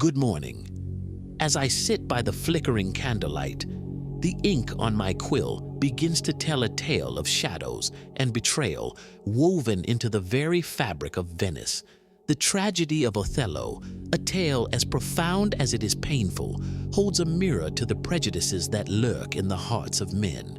Good morning. As I sit by the flickering candlelight, the ink on my quill begins to tell a tale of shadows and betrayal woven into the very fabric of Venice. The tragedy of Othello, a tale as profound as it is painful, holds a mirror to the prejudices that lurk in the hearts of men.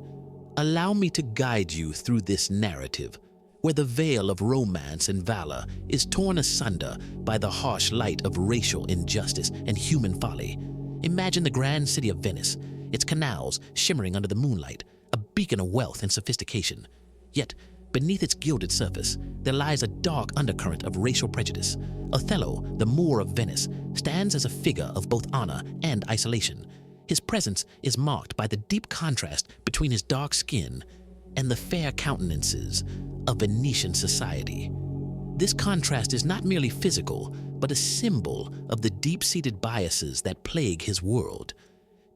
Allow me to guide you through this narrative, where the veil of romance and valor is torn asunder by the harsh light of racial injustice and human folly. Imagine the grand city of Venice, its canals shimmering under the moonlight, a beacon of wealth and sophistication. Yet, beneath its gilded surface, there lies a dark undercurrent of racial prejudice. Othello, the Moor of Venice, stands as a figure of both honor and isolation. His presence is marked by the deep contrast between his dark skin and the fair countenances of Venetian society. This contrast is not merely physical, but a symbol of the deep-seated biases that plague his world.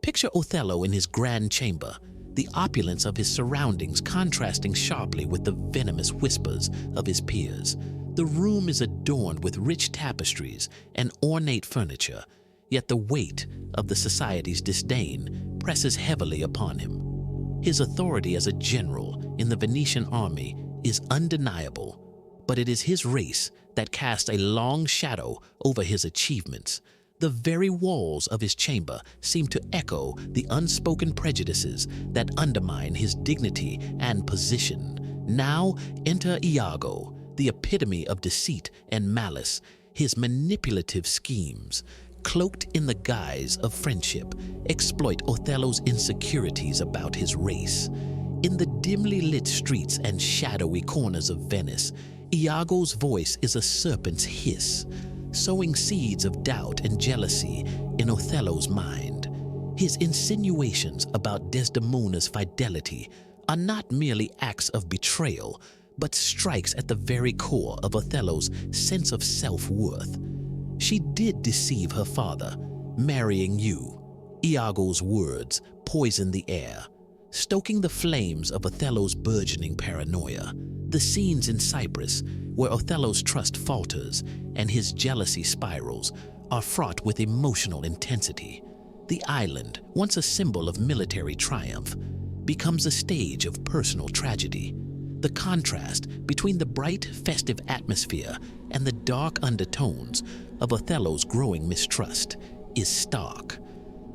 Picture Othello in his grand chamber, the opulence of his surroundings contrasting sharply with the venomous whispers of his peers. The room is adorned with rich tapestries and ornate furniture, yet the weight of the society's disdain presses heavily upon him. His authority as a general in the Venetian army is undeniable, but it is his race that casts a long shadow over his achievements. The very walls of his chamber seem to echo the unspoken prejudices that undermine his dignity and position. Now enter Iago, the epitome of deceit and malice. His manipulative schemes, cloaked in the guise of friendship, exploit Othello's insecurities about his race. In the dimly lit streets and shadowy corners of Venice, Iago's voice is a serpent's hiss, sowing seeds of doubt and jealousy in Othello's mind. His insinuations about Desdemona's fidelity are not merely acts of betrayal, but strikes at the very core of Othello's sense of self-worth. She did deceive her father, marrying you. Iago's words poison the air, stoking the flames of Othello's burgeoning paranoia. The scenes in Cyprus, where Othello's trust falters and his jealousy spirals, are fraught with emotional intensity. The island, once a symbol of military triumph, becomes a stage of personal tragedy. The contrast between the bright, festive atmosphere and the dark undertones of Othello's growing mistrust is stark.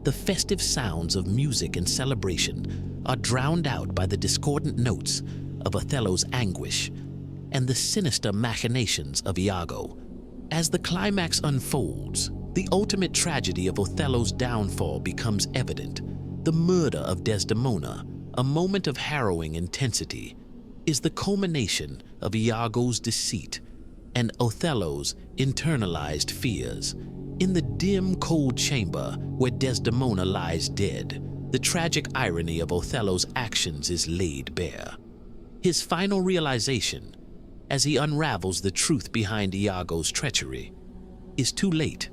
The festive sounds of music and celebration are drowned out by the discordant notes of Othello's anguish and the sinister machinations of Iago. As the climax unfolds, the ultimate tragedy of Othello's downfall becomes evident. The murder of Desdemona, a moment of harrowing intensity, is the culmination of Iago's deceit and Othello's internalized fears. In the dim, cold chamber where Desdemona lies dead, the tragic irony of Othello's actions is laid bare. His final realization, as he unravels the truth behind Iago's treachery, is too late,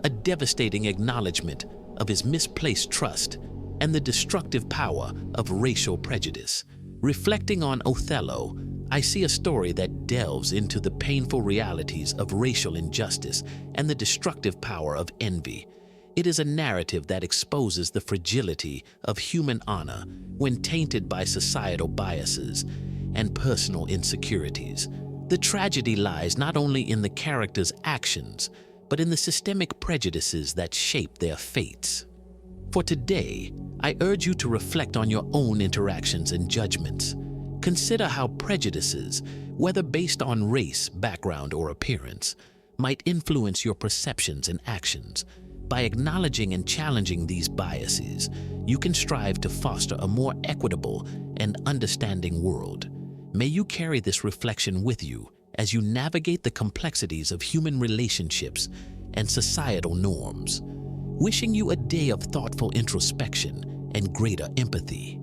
a devastating acknowledgement of his misplaced trust and the destructive power of racial prejudice. Reflecting on Othello, I see a story that delves into the painful realities of racial injustice and the destructive power of envy. It is a narrative that exposes the fragility of human honor when tainted by societal biases and personal insecurities. The tragedy lies not only in the characters' actions, but in the systemic prejudices that shape their fates. For today, I urge you to reflect on your own interactions and judgments. Consider how prejudices, whether based on race, background, or appearance, might influence your perceptions and actions. By acknowledging and challenging these biases, you can strive to foster a more equitable and understanding world. May you carry this reflection with you as you navigate the complexities of human relationships and societal norms. Wishing you a day of thoughtful introspection and greater empathy.